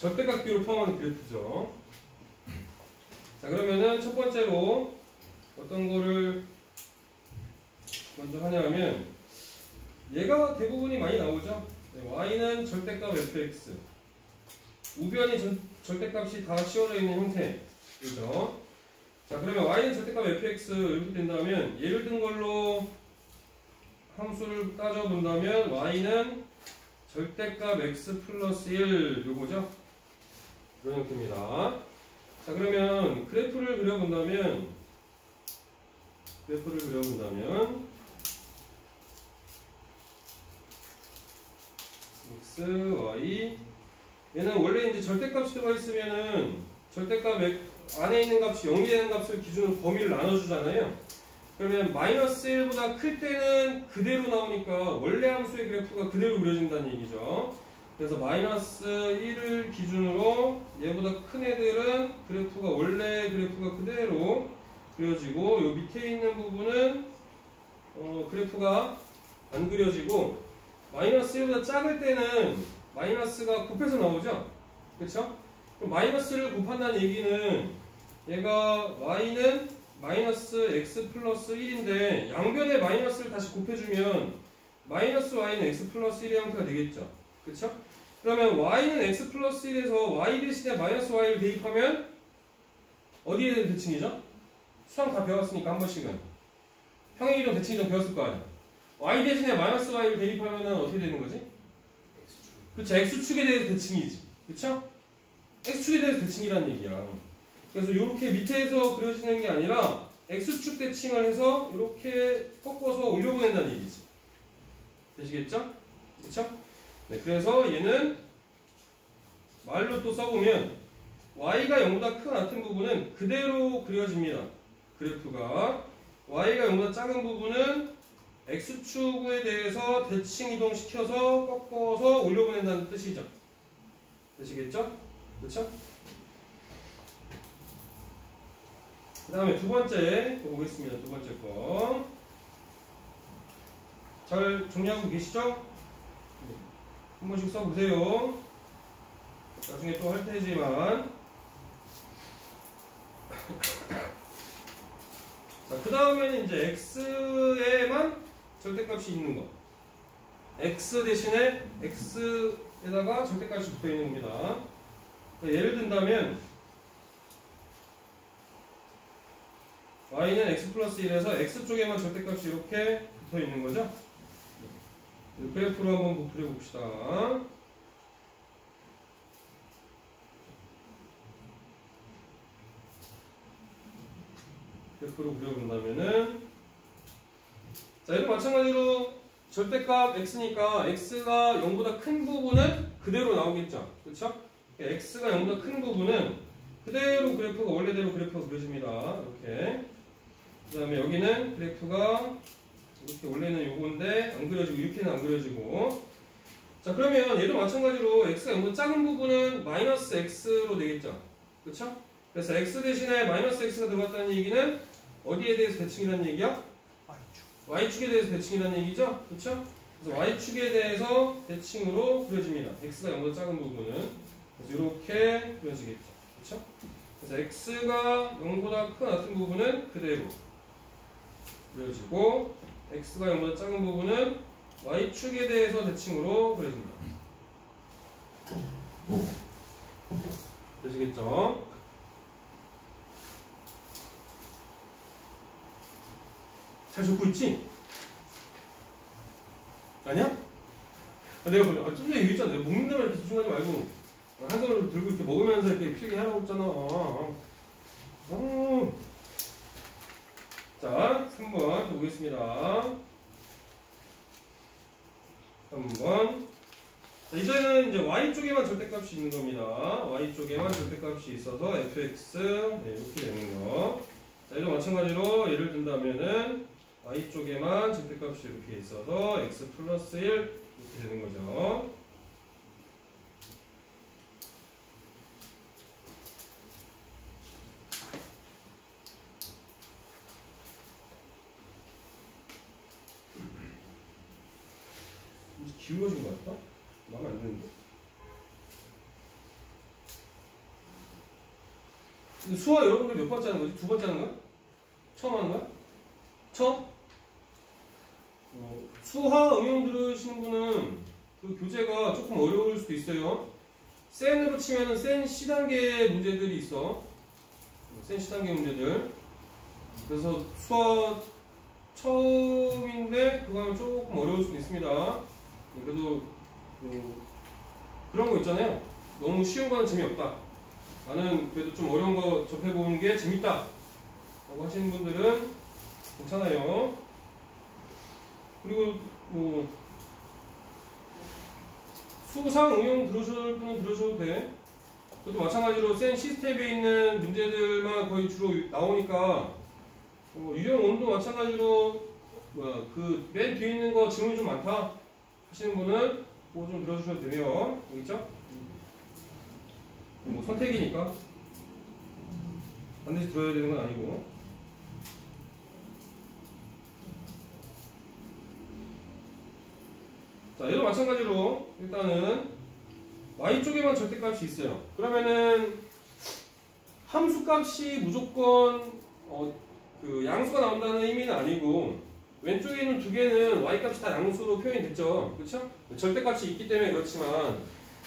절대값 비율을 포함하는 그래프죠. 자, 그러면은 첫 번째로 어떤 거를 먼저 하냐면 얘가 대부분이 많이 나오죠. 네, y는 절대값 fx, 우변이 절대값이 다 씌워져 있는 형태. 그죠? 자, 그러면 y는 절대값 fx 이렇게 된다면 예를 든 걸로 함수를 따져본다면 y는 절대값 x 플러스 1 요거죠? 이런 형태입니다. 자, 그러면 그래프를 그려본다면 x, y 얘는 원래 이제 절대값이 들어가 있으면은 절대값 안에 있는 값이 0이 되는 값을 기준으로 범위를 나눠주잖아요. 그러면 마이너스 1보다 클 때는 그대로 나오니까 원래 함수의 그래프가 그대로 그려진다는 얘기죠. 그래서 마이너스 1을 기준으로 얘보다 큰 애들은 원래 그래프가 그대로 그려지고 요 밑에 있는 부분은 그래프가 안 그려지고 마이너스 1보다 작을 때는 마이너스가 곱해서 나오죠. 그렇죠? 그럼 마이너스를 곱한다는 얘기는 얘가 y는 마이너스 x 플러스 1인데 양변에 마이너스를 다시 곱해주면 마이너스 y는 x 플러스 1의 형태가 되겠죠. 그렇죠? 그러면 y는 x 플러스 1에서 y 대신에 마이너스 y를 대입하면 어디에 대한 대칭이죠? 수학 다 배웠으니까 한 번씩은 평행이동 대칭이동 배웠을 거 아니야. y 대신에 마이너스 y를 대입하면 어떻게 되는 거지? 그렇죠. x축에 대해서 대칭이지. 그렇죠? x축에 대해서 대칭이라는 얘기야. 그래서 이렇게 밑에서 그려지는 게 아니라 x축 대칭을 해서 이렇게 꺾어서 올려보낸다는 얘기지. 되시겠죠? 그렇죠? 네, 그래서 얘는 말로 또 써보면 y가 0보다 큰 같은 부분은 그대로 그려집니다. 그래프가 y가 0보다 작은 부분은 x축에 대해서 대칭 이동시켜서 꺾어서 올려보낸다는 뜻이죠. 되시겠죠? 그렇죠? 그 다음에 두 번째 또 보겠습니다. 두 번째 거. 잘 정리하고 계시죠? 한 번씩 써보세요. 나중에 또 할 테지만. 자, 그 다음에는 이제 x에만 절대값이 있는 거. x 대신에 x에다가 절대값이 붙어 있는 겁니다. 예를 든다면 y는 x 플러스 1에서 x 쪽에만 절대값이 이렇게 붙어 있는 거죠. 그래프로 한번 그려봅시다. 그래프로 그려본다면은 자, 이거 마찬가지로 절대값 x니까 x가 0보다 큰 부분은 그대로 나오겠죠. 그렇죠? x가 0보다 큰 부분은 그대로 그래프가 원래대로 그래프가 그려집니다. 이렇게. 그 다음에 여기는 그래프가 이렇게 원래는 요건데 안 그려지고 이렇게는 안 그려지고. 자, 그러면 얘도 마찬가지로 x가 0보다 작은 부분은 마이너스 x로 되겠죠. 그렇죠? 그래서 x 대신에 마이너스 x가 들어갔다는 얘기는 어디에 대해서 대칭이라는 얘기야? y축에 대해서 대칭이라는 얘기죠? 그렇죠? 그래서 y축에 대해서 대칭으로 그려집니다. x가 0보다 작은 부분은. 그래서 이렇게 그려지겠죠. 그렇죠? 그래서 x가 0보다 큰 같은 부분은 그대로 그려지고 x가 0보다 작은 부분은 y축에 대해서 대칭으로 그려집니다. 되시겠죠? 잘 적고 있지? 아니야? 내가 좀 전에 얘기했잖아. 내가 먹는 데만 이렇게 집중하지 말고 한 손으로 들고 이렇게 먹으면서 이렇게 필기 하라고 했잖아. 자, 3번 보겠습니다. 3번. 자, 이제는 이제 y쪽에만 절대값이 있는 겁니다. y쪽에만 절대값이 있어서 fx 네, 이렇게 되는 거. 자, 이도 마찬가지로 예를 든다면은 y쪽에만 절대값이 이렇게 있어서 x 플러스 1 이렇게 되는 거죠. 기울어진 것 같다? 마음에 안 드는데? 수화 여러분들 몇 번째 하는 거지? 두 번째 하는 거야? 처음 하는 거야? 처음? 수화 응용 들으시는 분은 그 교재가 조금 어려울 수도 있어요. 센으로 치면은 센 C단계 문제들이 있어. 센 C단계 문제들. 그래서 수화 처음인데 그거 하면 조금 어려울 수도 있습니다. 그래도 그런 거 있잖아요. 너무 쉬운 거는 재미없다. 나는 그래도 좀 어려운 거 접해보는 게 재밌다 라고 하시는 분들은 괜찮아요. 그리고 수상 응용 들으실 분은 들으셔도 돼. 그것도 마찬가지로 센 시스템에 있는 문제들만 거의 주로 나오니까 유형 온도 마찬가지로 그 맨 뒤에 있는 거 질문이 좀 많다 하시는 분은 그거 좀 들어주셔도 되네요. 있죠? 뭐 선택이니까 반드시 들어야 되는 건 아니고. 자, 얘도 마찬가지로 일단은 y쪽에만 절대값이 있어요. 그러면은 함수값이 무조건 그 양수가 나온다는 의미는 아니고 왼쪽에 있는 두 개는 y값이 다 양수로 표현이 됐죠. 그렇죠? 절대값이 있기 때문에 그렇지만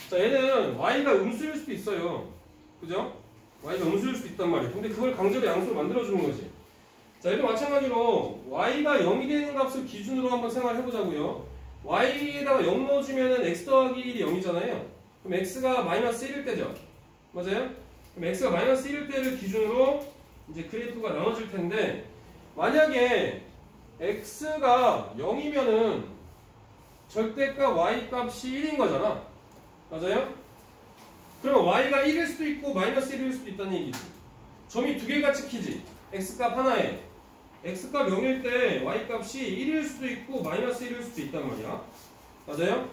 자, 얘는 y가 음수일 수도 있어요. 그죠? y가 음수일 수도 있단 말이에요. 근데 그걸 강제로 양수로 만들어주는 거지. 자, 얘도 마찬가지로 y가 0이 되는 값을 기준으로 한번 생각을 해보자고요. y에다가 0 넣어주면은 x 더하기 1이 0이잖아요. 그럼 x가 마이너스 1일 때죠. 맞아요? 그럼 x가 마이너스 1일 때를 기준으로 이제 그래프가 나눠질 텐데 만약에 x가 0이면은 절대값 y 값이 1인 거잖아. 맞아요? 그러면 y가 1일 수도 있고 마이너스 1일 수도 있다는 얘기지. 점이 두 개가 찍히지. x값 하나에. x값 0일 때 y값이 1일 수도 있고 마이너스 1일 수도 있단 말이야. 맞아요?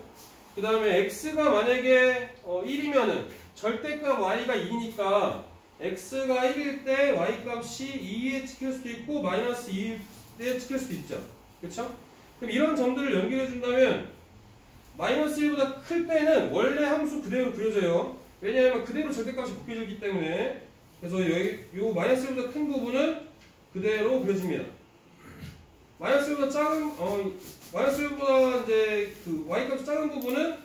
그 다음에 x가 만약에 1이면은 절대값 y가 2니까 x가 1일 때 y값이 2에 찍힐 수도 있고 마이너스 2에 찍힐 수도 있죠. 그쵸? 그럼 이런 점들을 연결해 준다면 마이너스 1보다 클 때는 원래 함수 그대로 그려져요. 왜냐하면 그대로 절대값이 곱해지기 때문에. 그래서 여기 요 마이너스 1보다 큰 부분은 그대로 그려집니다. 마이너스 1보다 작은 마이너스 1보다 이제 그 y값이 작은 부분은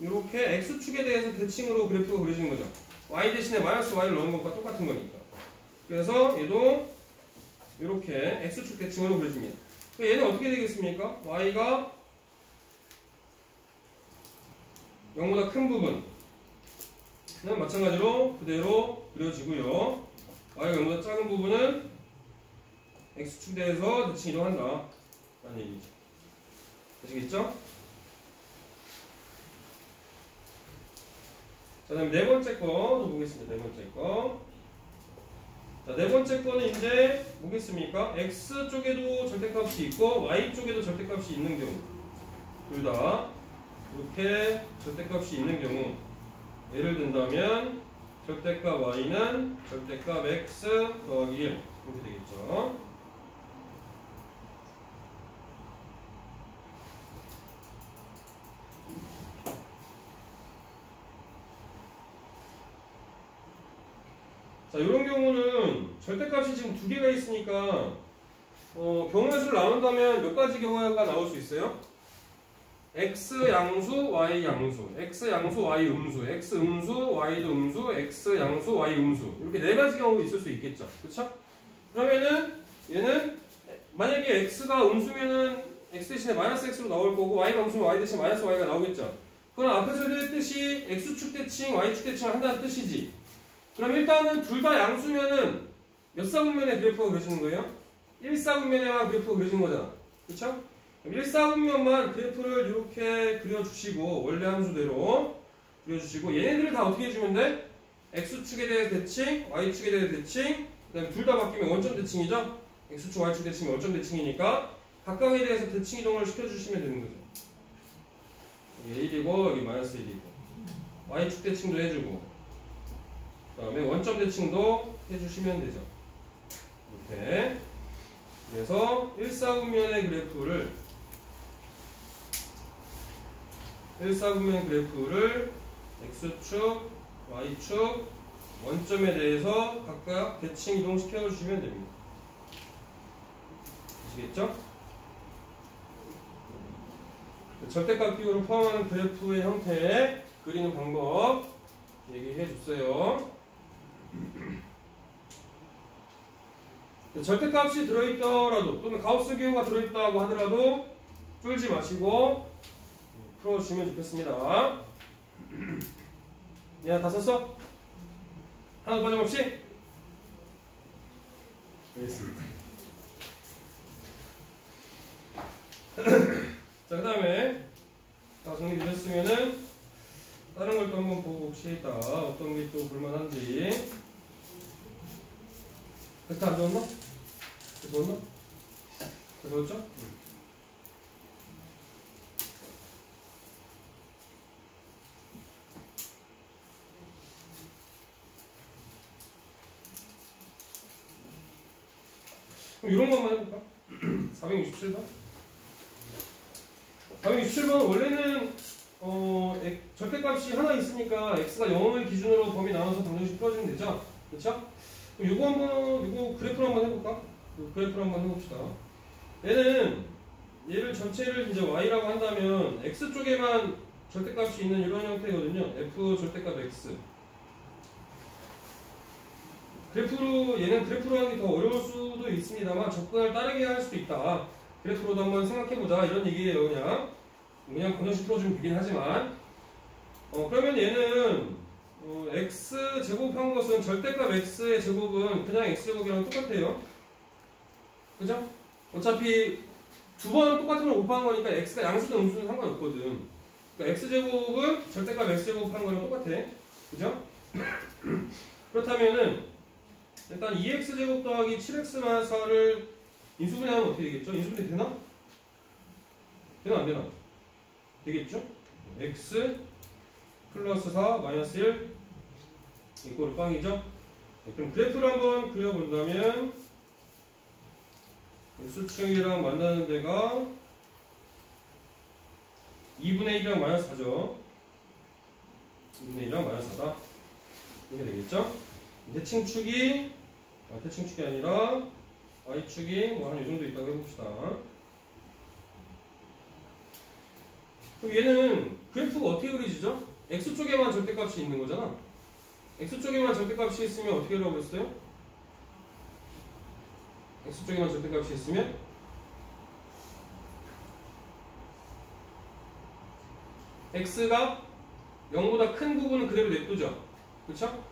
이렇게 x축에 대해서 대칭으로 그래프가 그려지는 거죠. y 대신에 마이너스 y를 넣는 것과 똑같은 거니까. 그래서 얘도 이렇게 x축 대칭으로 그려집니다. 얘는 어떻게 되겠습니까? y가 0보다 큰 부분은 마찬가지로 그대로 그려지고요. y가 0보다 작은 부분은 x축 대해서 대칭 이동한다 라는 얘기죠. 아시겠죠? 자, 다음 네 번째 거 보겠습니다. 네 번째 거. 자, 네 번째 거는 이제 뭐겠습니까? x 쪽에도 절대값이 있고 y 쪽에도 절대값이 있는 경우, 둘 다 이렇게 절대값이 있는 경우, 예를 든다면 절대값 y는 절대값 x 더하기 1 이렇게 되겠죠. 자, 이런 경우는 절대값이 지금 두 개가 있으니까 경우의 수를 나눈다면 몇 가지 경우가 나올 수 있어요? x 양수, y 양수, x 양수, y 음수, x 음수, y도 음수, x 양수, y 음수, 이렇게 네 가지 경우가 있을 수 있겠죠. 그렇죠? 그러면은 얘는 만약에 x가 음수면은 x 대신에 마이너스 x로 나올 거고 y가 음수면 y 대신에 마이너스 y가 나오겠죠. 그럼 앞에서 했듯이 x축 대칭, y축 대칭을 한다는 뜻이지. 그럼 일단은 둘 다 양수면은 몇 사분면의 그래프가 그려지는 거예요? 1사분면에만 그래프가 그려지는 거잖아. 그쵸? 그럼 1사분면만 그래프를 이렇게 그려주시고 원래 함수대로 그려주시고 얘네들을 다 어떻게 해주면 돼? x축에 대해 대칭, y축에 대해 대칭, 그 다음에 둘 다 바뀌면 원점 대칭이죠? x축, y축 대칭이 원점 대칭이니까 각각에 대해서 대칭 이동을 시켜주시면 되는 거죠. 여기 1이고 여기 마이너스 1이고 y축 대칭도 해주고 그 다음에 원점 대칭도 해주시면 되죠. 이렇게. 그래서 1사분면의 그래프를 x축, y축, 원점에 대해서 각각 대칭 이동시켜 주시면 됩니다. 아시겠죠? 절대값 비율을 포함하는 그래프의 형태 그리는 방법 얘기해 줬어요. 절대값이 들어있더라도 또는 가우스 기호가 들어있다고 하더라도 쫄지 마시고 풀어주시면 좋겠습니다. 야, 다 썼어? 하나도 빠짐없이? 알겠습니다. 자, 그 다음에 다 정리되셨으면은 다른 걸 또 한번 보고 봅시다. 어떤 게 또 볼만한지. 벡터 안 적었나? 적었나? 적었죠? 그럼 이런 것만 해볼까? 467번? 467번은 원래는 절대값이 하나 있으니까 x가 0을 기준으로 범위 나눠서 방정식 풀어주면 되죠? 그렇죠? 그럼 요거 그래프로 한번 해볼까? 그래프로 한번 해봅시다. 얘를 전체를 이제 y라고 한다면 x 쪽에만 절대값이 있는 이런 형태거든요. f 절대값 x. 얘는 그래프로 하는 게 더 어려울 수도 있습니다만 접근을 빠르게 할 수도 있다. 그래프로도 한번 생각해보자 이런 얘기예요. 그냥 방정식 풀어주면 되긴 하지만 그러면 얘는 x 제곱한 것은 절대값 x의 제곱은 그냥 x 제곱이랑 똑같아요. 그죠? 어차피 두 번은 똑같은 걸 곱한 거니까 x가 양수든 음수든 상관없거든. 그러니까 x 제곱은 절대값 x 제곱한 거랑 똑같아. 그죠? 그렇다면은 일단 2x 제곱 더하기 7x 마이너스 4를 인수분해하면 어떻게 되겠죠? 인수분해 되나? 되나 안 되나? 되겠죠? x 플러스 4 마이너스 1 이꼴 빵이죠? 그럼 그래프를 한번 그려본다면 수축이랑 만나는 데가 2분의 1이랑 마이너스 4죠. 2분의 1이랑 마이너스 4다. 이게 되겠죠? 대칭축이 대칭축이 아니라 y축이 뭐 한 이 정도 있다고 해봅시다. 그럼 얘는 그래프가 어떻게 그려지죠? x쪽에만 절대값이 있는 거잖아. x쪽에만 절대값이 있으면 어떻게 하라고 했어요? x쪽에만 절대값이 있으면 x가 0보다 큰 부분은 그대로 냅두죠. 그렇죠?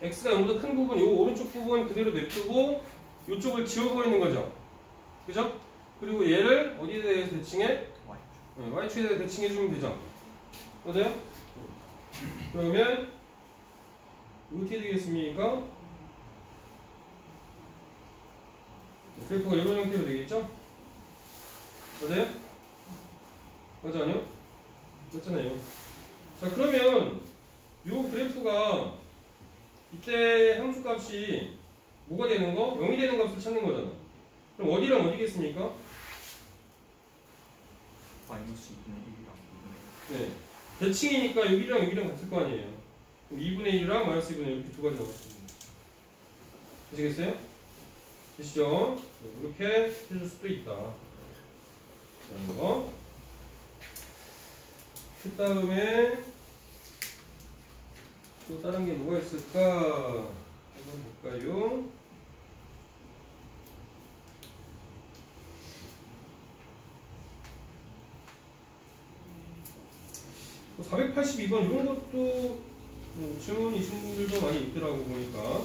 x가 0보다 큰 부분, 이 오른쪽 부분 그대로 냅두고 이쪽을 지워버리는 거죠. 그죠? 그리고 얘를 어디에 대해서 대칭해? y축에 대해서 대칭해주면 되죠. 맞아요? 그러면 어떻게 되겠습니까? 그래프가 이런 형태로 되겠죠? 맞아요? 맞아 아니요? 맞잖아요. 자, 그러면 이 그래프가 이때 함수값이 뭐가 되는 거? 0이 되는 값을 찾는 거잖아. 그럼 어디랑 어디겠습니까? 마이너스 2분의 1이랑 2분의 1. 네. 대칭이니까 여기랑 여기랑 같을 거 아니에요. 그럼 2분의 1이랑 마이너스 2분의 1 이렇게 두 가지 나왔습니다. 되시겠어요? 되시죠? 이렇게 해줄 수도 있다. 이런 거. 그 다음에 또 다른 게 뭐가 있을까? 한번 볼까요? 뭐 482번 이런 것도 질문이신 분들도 많이 있더라고 보니까.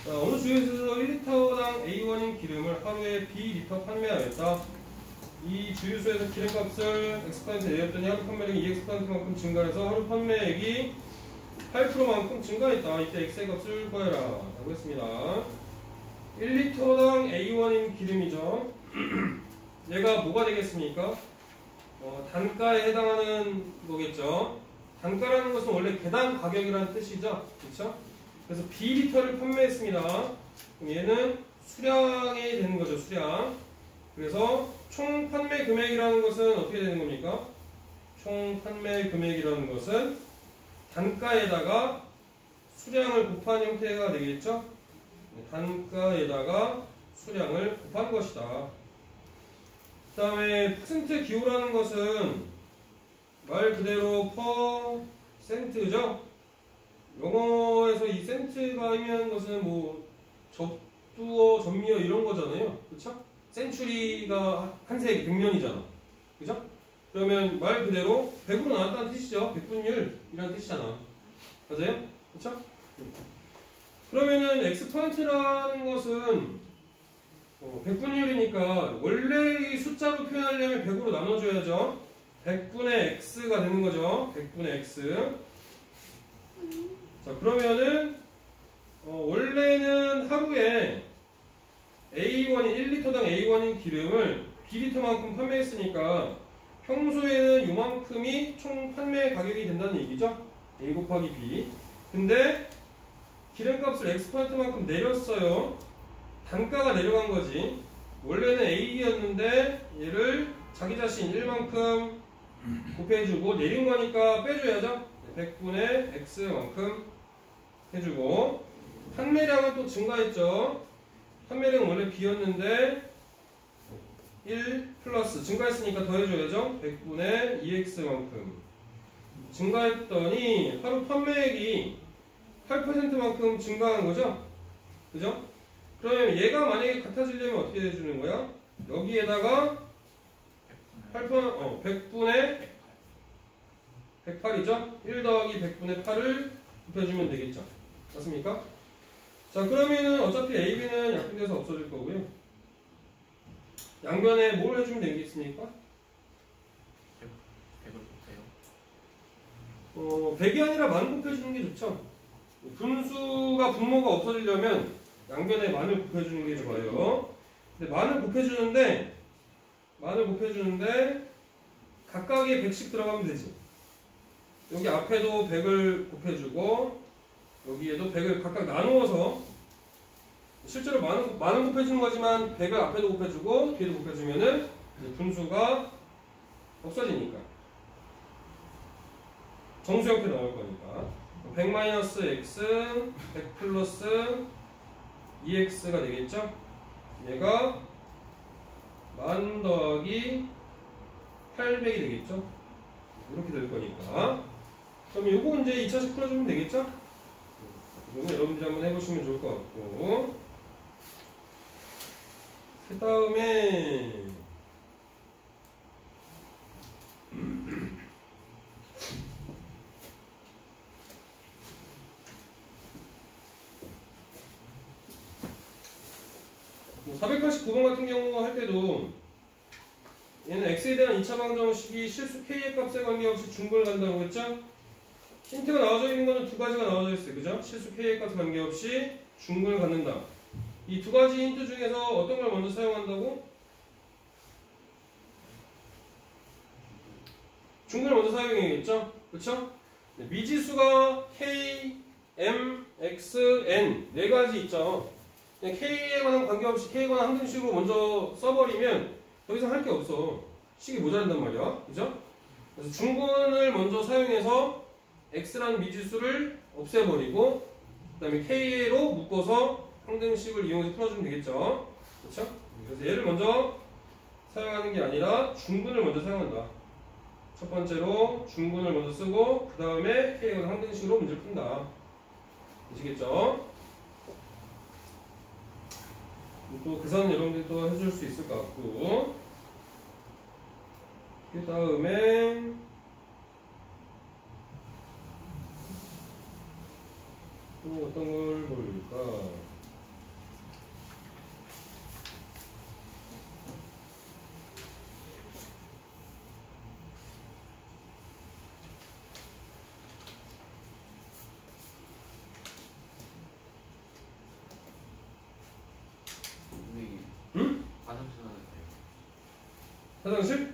자, 어느 주유소에서 1리터당 A1인 기름을 하루에 B리터 판매하였다. 이 주유소에서 기름값을 X% 내렸더니 하루 판매량이 2X%만큼 증가해서 하루 판매액이 8%만큼 증가했다. 이때 X의 값을 구해라 라고 했습니다. 1리터당 A1인 기름이죠. 얘가 뭐가 되겠습니까? 단가에 해당하는 거겠죠. 단가라는 것은 원래 개당 가격이라는 뜻이죠. 그렇죠? 그래서 B리터를 판매했습니다. 그럼 얘는 수량이 되는 거죠. 수량. 그래서 총 판매 금액이라는 것은 어떻게 되는 겁니까? 총 판매 금액이라는 것은 단가에다가 수량을 곱한 형태가 되겠죠? 단가에다가 수량을 곱한 것이다. 그 다음에 퍼센트 기호라는 것은 말 그대로 퍼센트죠? 영어에서 이 센트가 의미하는 것은 뭐 접두어, 전미어 이런 거잖아요. 그쵸? 센츄리가 한세 100년이잖아. 그죠? 그러면 말 그대로 100으로 나왔다는 뜻이죠. 백분율이라는 뜻이잖아. 맞아요? 그쵸? 그러면은 엑스퍼센트라는 것은 100분율이니까 원래 이 숫자로 표현하려면 100으로 나눠줘야죠. 100분의 x가 되는 거죠. 100분의 x. 자, 그러면은 원래는 하루에 A1인 1리터당 A1인 기름을 B리터만큼 판매했으니까 평소에는 요만큼이 총 판매 가격이 된다는 얘기죠. A 곱하기 B. 근데 기름값을 X%만큼 내렸어요. 단가가 내려간 거지. 원래는 A였는데 얘를 자기 자신 1만큼 곱해주고 내린 거니까 빼줘야죠. 100분의 X만큼 해주고 판매량은 또 증가했죠. 판매량은 원래 B였는데 1 플러스 증가했으니까 더해줘야죠. 100분의 2X만큼 증가했더니 하루 판매액이 8%만큼 증가한 거죠? 그죠? 그러면 얘가 만약에 같아지려면 어떻게 해주는 거야? 여기에다가 100분의 108이죠? 1 더하기 100분의 8을 곱해주면 되겠죠? 맞습니까? 자, 그러면은 어차피 AB는 약분돼서 없어질 거고요. 양변에 뭘 해주면 되겠습니까? 100을 곱해요. 100이 아니라 만 곱해주는 게 좋죠? 분수가 분모가 없어지려면 양변에 만을 곱해주는 게 좋아요. 근데 만을 곱해주는데 각각에 100씩 들어가면 되지. 여기 앞에도 100을 곱해주고 여기에도 100을 각각 나누어서 실제로 만은 곱해주는 거지만 100을 앞에도 곱해주고 뒤에도 곱해주면은 분수가 없어지니까 정수 형태 나올 거니까 100-x 100 플러스 2x가 되겠죠? 얘가 만 더하기 800이 되겠죠? 이렇게 될 거니까 그럼 요거 이제 2차식 풀어주면 되겠죠? 이거 여러분들이 한번 해보시면 좋을 것 같고 그 다음에 뭐 489번 같은 경우 할 때도 얘는 x에 대한 2차 방정식이 실수 k의 값에 관계없이 중분을 간다고 했죠? 힌트가 나와져 있는 거는 두 가지가 나와져 있어요. 그죠? 실수 k의 값에 관계없이 중분을 갖는다. 이 두 가지 힌트 중에서 어떤 걸 먼저 사용한다고? 중분을 먼저 사용해야겠죠? 그쵸? 미지수가 k, m, x, n 네 가지 있죠. k에 관한 관계없이 k에 관한 항등식으로 먼저 써버리면 더 이상 할 게 없어. 식이 모자란단 말이야. 그죠? 그래서 중분을 먼저 사용해서 x라는 미지수를 없애버리고 그 다음에 k로 묶어서 항등식을 이용해서 풀어주면 되겠죠. 그렇죠? 그래서 얘를 먼저 사용하는 게 아니라 중분을 먼저 사용한다. 첫 번째로 중분을 먼저 쓰고 그 다음에 k에 관한 항등식으로 문제를 푼다. 아시겠죠? 또 계산 여러분들이 또 해줄 수 있을 것 같고 그 다음에 또 어떤 걸 볼까? 응? 화장실?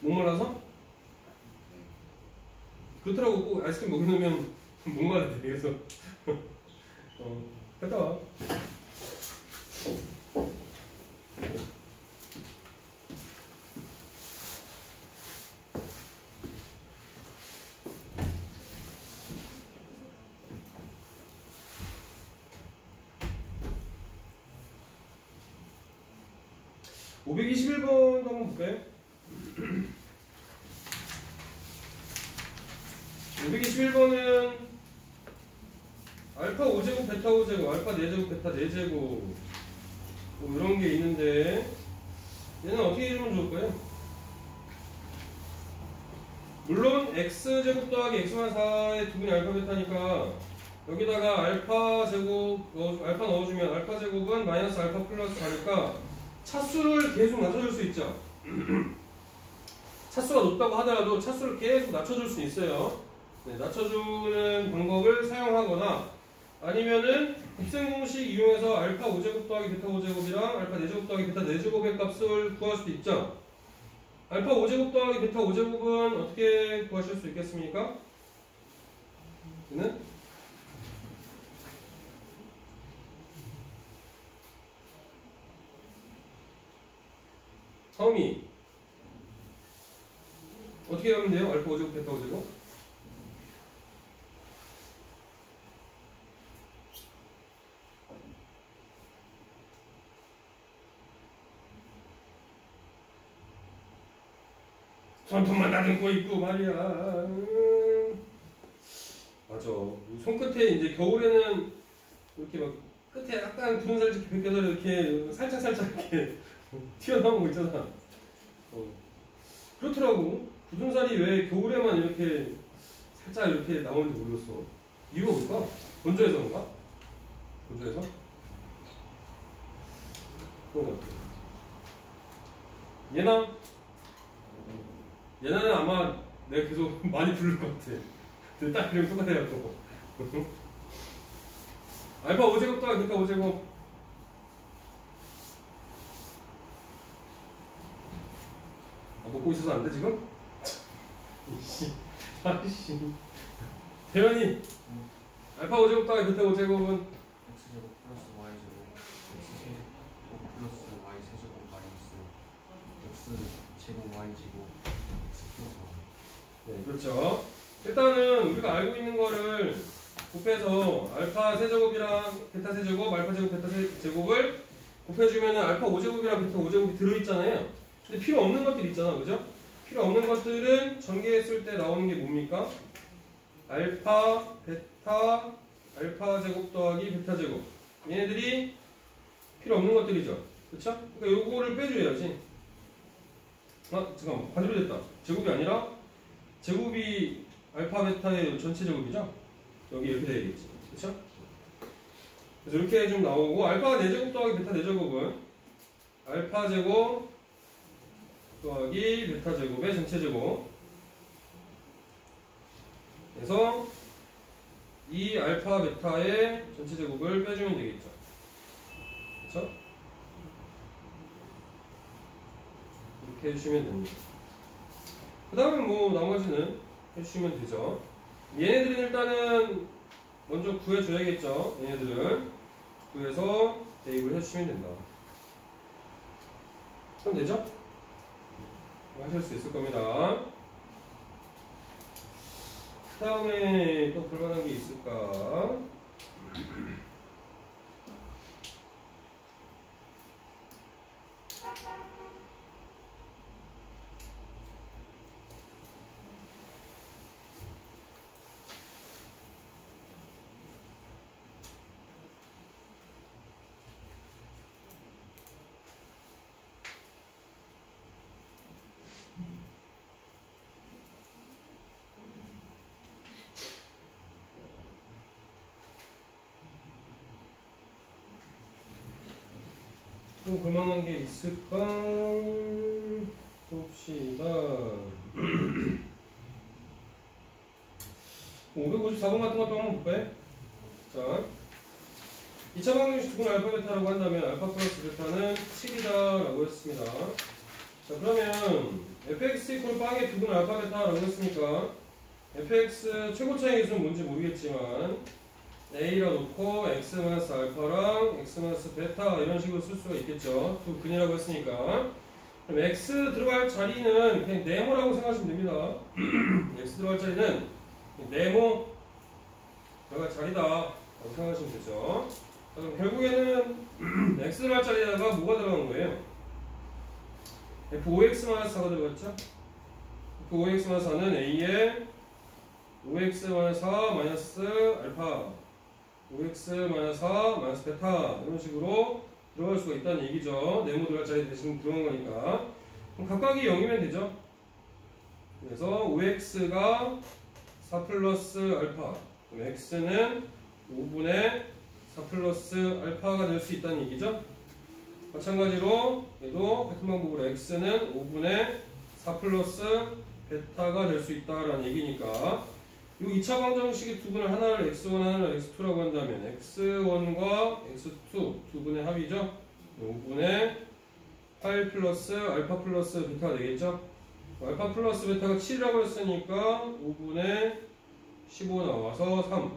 목말라서? 그렇더라고. 꼭 아이스크림 먹으면 목말라 돼. 그래서 갔다 와. 521번도 한번 볼까요? 521번은 알파 5제곱, 베타 5제곱, 알파 4제곱, 베타 4제곱 뭐 이런 게 있는데 얘는 어떻게 해주면 좋을까요? 물론 x제곱 더하기 x-4의 두분이 알파 베타니까 여기다가 알파 제곱 알파 넣어주면 알파 제곱은 마이너스 알파 플러스 4니까 차수를 계속 낮춰줄 수 있죠. 차수가 높다고 하더라도 차수를 계속 낮춰줄 수 있어요. 네, 낮춰주는 방법을 사용하거나 아니면은 곱셈 공식 이용해서 알파 5제곱 더하기 베타 5제곱이랑 알파 4제곱 더하기 베타 4제곱의 값을 구할 수도 있죠. 알파 5제곱 더하기 베타 5제곱은 어떻게 구하실 수 있겠습니까? 얘는 처음이 어떻게 하면 돼요? 알파 5제곱 베타 5제곱? 손톱만 다듬고 있고 말이야. 맞아. 손끝에 이제 겨울에는 이렇게 막 끝에 약간 굳은 살이 이렇게 벗겨서 이렇게 살짝 이렇게 튀어나온 거 있잖아. 그렇더라고. 굳은 살이 왜 겨울에만 이렇게 살짝 이렇게 나오는지 모르겠어. 이유가 뭘까? 건조해서 그런가? 건조해서? 그런 것 같아. 얘는 아마 내가 계속 많이 부를 것 같아. 근데 딱 그냥 똑같아요. 알파 5제곱 더하기 베타 5제곱. 먹고 있어서 안 돼 지금? 아이씨. 대현이 알파 5제곱 더하기 베타 5제곱은 x제곱 플러스 y제곱 x제곱 플러스 y세제곱 마이너스 x제곱 y제곱 x 플러스 y. 네, 그렇죠. 일단은 우리가 알고 있는 거를 곱해서 알파 세제곱이랑 베타 세제곱, 알파 제곱, 베타 세제곱을 곱해주면 알파 5제곱이랑 베타 5제곱이 들어있잖아요. 근데 필요 없는 것들이 있잖아, 그죠? 필요 없는 것들은 전개했을 때 나오는 게 뭡니까? 알파, 베타, 알파 제곱 더하기 베타 제곱. 얘네들이 필요 없는 것들이죠. 그쵸? 그러니까 요거를 빼줘야지. 아, 잠깐만. 반대로 됐다. 제곱이 아니라 제곱이 알파, 베타의 전체 제곱이죠? 여기 이렇게 되어야겠지. 그쵸? 그래서 이렇게 좀 나오고, 알파 4제곱 더하기 베타 4제곱은 알파 제곱 더하기 베타 제곱의 전체 제곱. 그래서 이 알파 베타의 전체 제곱을 빼주면 되겠죠. 그쵸? 이렇게 해주시면 됩니다. 그 다음에 뭐 나머지는 해주시면 되죠. 얘네들은 일단은 먼저 구해줘야겠죠. 얘네들은 구해서 대입을 해주시면 된다. 그럼 되죠? 하실 수 있을 겁니다. 그 다음에 또 볼만한 게 있을까? 또 볼만한 게 있을까? 봅시다. 554번 같은 것도 한번 볼까요? 자, 2차 방정식 두분 알파 베타라고 한다면 알파 플러스 베타는 7이다 라고 했습니다. 자, 그러면 fx 이퀄 빵의 두분 알파 베타라고 했으니까 fx 최고 차이 기수는 뭔지 모르겠지만 a라 놓고 x 마이너스 알파랑 x 마이너스 베타 이런 식으로 쓸 수가 있겠죠. 두 근이라고 했으니까. 그럼 x 들어갈 자리는 그냥 네모라고 생각하시면 됩니다. x 들어갈 자리는 네모 들어갈 자리다 라고 생각하시면 되죠. 그럼 결국에는 x 들어갈 자리에다가 뭐가 들어가는 거예요? f5x-4가 들어갔죠? f5x-4는 a의 5x-4 마이너스 알파 5x-4 마이너스 베타 이런 식으로 들어갈 수가 있다는 얘기죠. 네모 들어갈 자리 대신 들어간 거니까. 그럼 각각이 0이면 되죠. 그래서 5x가 4 플러스 알파 그럼 x는 5분의 4 플러스 알파가 될 수 있다는 얘기죠. 마찬가지로 얘도 같은 방법으로 x는 5분의 4 플러스 베타가 될 수 있다라는 얘기니까 이 2차 방정식의 두 분을 하나를 x1 하나를 x2라고 한다면 x1과 x2 두 분의 합이죠. 5분의 8 플러스 알파 플러스 베타가 되겠죠. 알파 플러스 베타가 7이라고 했으니까 5분의 15 나와서 3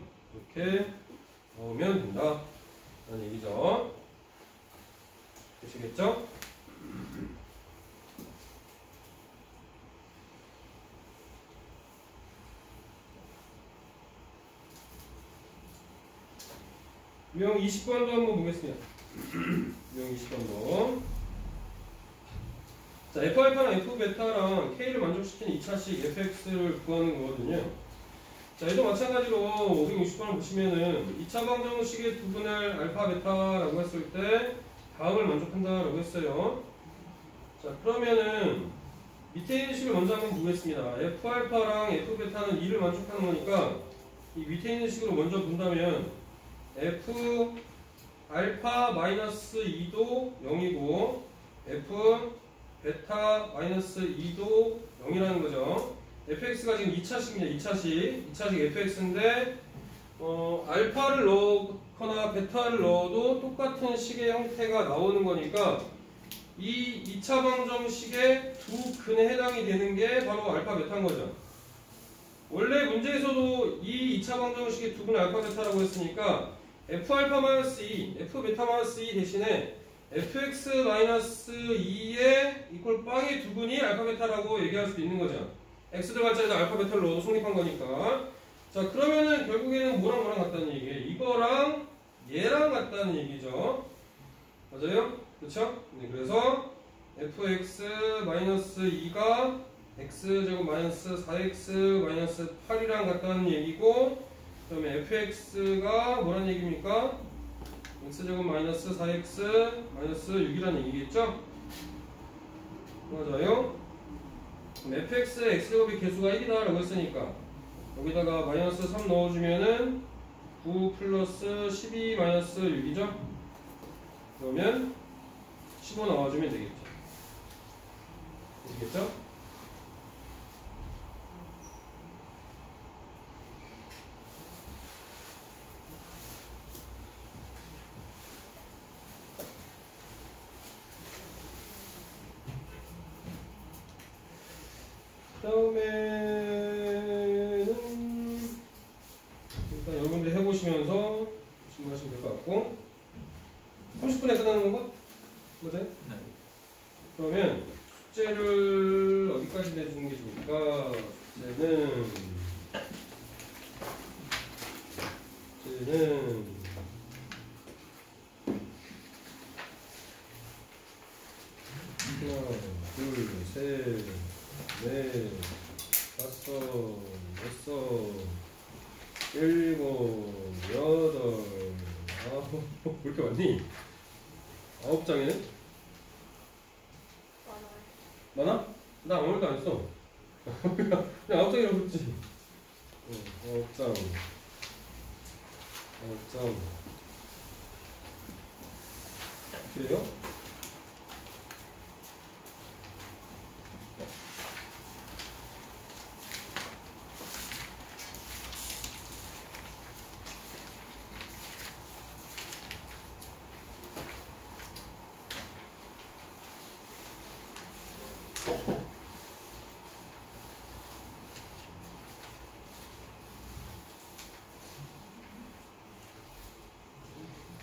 이렇게 나오면 된다 라는 얘기죠. 되시겠죠? 유형 20번도 한번 보겠습니다. 유형 20번도. 자, F알파랑 F베타랑 K를 만족시키는 2차식 fx를 구하는 거거든요. 자, 얘도 마찬가지로 560번을 보시면은 2차 방정식의 두 분을 알파, 베타라고 했을 때 다음을 만족한다라고 했어요. 자, 그러면은 밑에 있는 식을 먼저 한번 보겠습니다. F알파랑 F베타는 2를 만족하는 거니까 이 밑에 있는 식으로 먼저 본다면 F 알파 마이너스 2도 0이고 F 베타 마이너스 2도 0이라는 거죠. fx가 지금 2차식입니다. 2차식 fx인데 알파를 넣거나 베타를 넣어도 똑같은 식의 형태가 나오는 거니까 이 2차 방정식의 두 근에 해당이 되는 게 바로 알파 베타인 거죠. 원래 문제에서도 이 2차 방정식의 두 근을 알파 베타라고 했으니까 F알파-2, F베타-2 대신에 fx-2의 이퀄 빵의 두 분이 알파베타라고 얘기할 수도 있는 거죠. x 들어갈 자리에다 알파베타를 넣어도 성립한 거니까. 자, 그러면은 결국에는 뭐랑 같다는 얘기예요? 이거랑 얘랑 같다는 얘기죠. 맞아요? 그렇죠? 네, 그래서 fx-2가 x제곱 마이너스 4x 마이너스 8이랑 같다는 얘기고, 그 다음에 fx가 뭐라는 얘기입니까? x제곱 마이너스 4x 마이너스 6이라는 얘기겠죠? 맞아요? fx의 x제곱이 개수가 1이다 라고 했으니까 여기다가 마이너스 3 넣어주면은 9 플러스 12 마이너스 6이죠? 그러면 15 나와주면 되겠죠? 되겠죠? 다음에는 일단 여러분들 해보시면서 질문하시면 될 것 같고 30분에 끝나는 건가? 맞아요? 네. 그러면 숙제를 어디까지 내주는 게 좋을까? 숙제는 하나, 둘, 셋, 넷, 다섯, 여섯, 일곱, 여덟, 아홉, 왜 이렇게 많니? 9장이네? 많아? 나 아무 말도 안 했어. 그냥 9장이라고 했지. 9장. 9장. 그래요?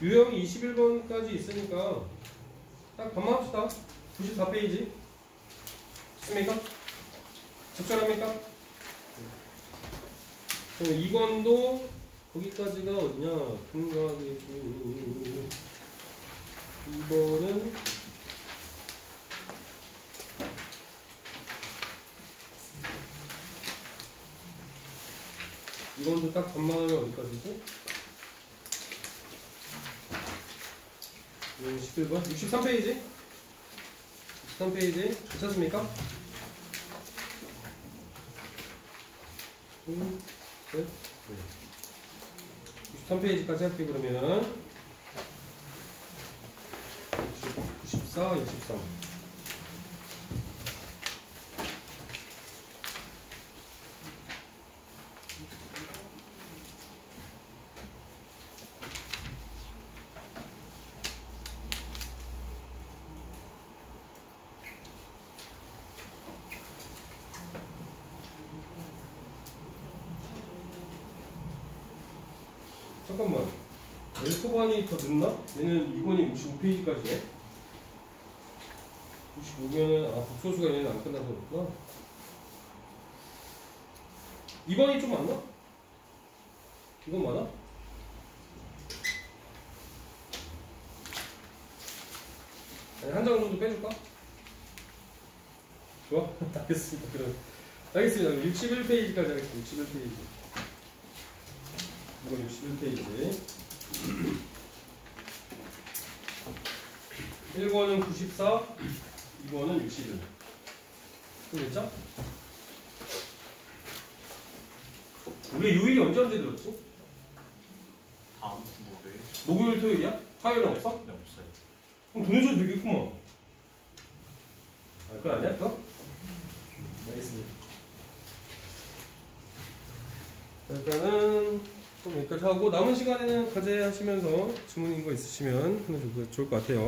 유형이 21번까지 있으니까 딱 반만 합시다. 94페이지 있습니까? 적절합니까? 2번도 거기까지가 어디냐? 분가하기 2번은 이건도 딱 반만하면 어디까지지? 11번? 63페이지? 63페이지? 괜찮습니까? 셋. 63페이지까지 할게요, 그러면. 94, 63. 잠깐만. L4번이 더 늦나? 얘는 2번이 55페이지까지네? 65면은, 복소수가 얘는 안 끝나서 그렇구나. 2번이 좀 많나? 이건 많아? 아니, 한 장 정도 빼줄까? 좋아? 알겠습니다. 그럼. 알겠습니다. 61페이지까지 하겠습니다. 61페이지. 이건 61페이지. 1번은 94, 2번은 61. 됐죠? 우리 요일이 언제 들었지? 다음 목요일? 목요일, 토요일이야? 화요일은 없어? 네, 없어요. 그럼 돈 내줘도 되겠구만. 그건 아니야? 그거? 알겠습니다. 자, 일단은 좀 여기까지 하고 남은 시간에는 과제 하시면서 질문 있는 거 있으시면 하면 좋을 것 같아요.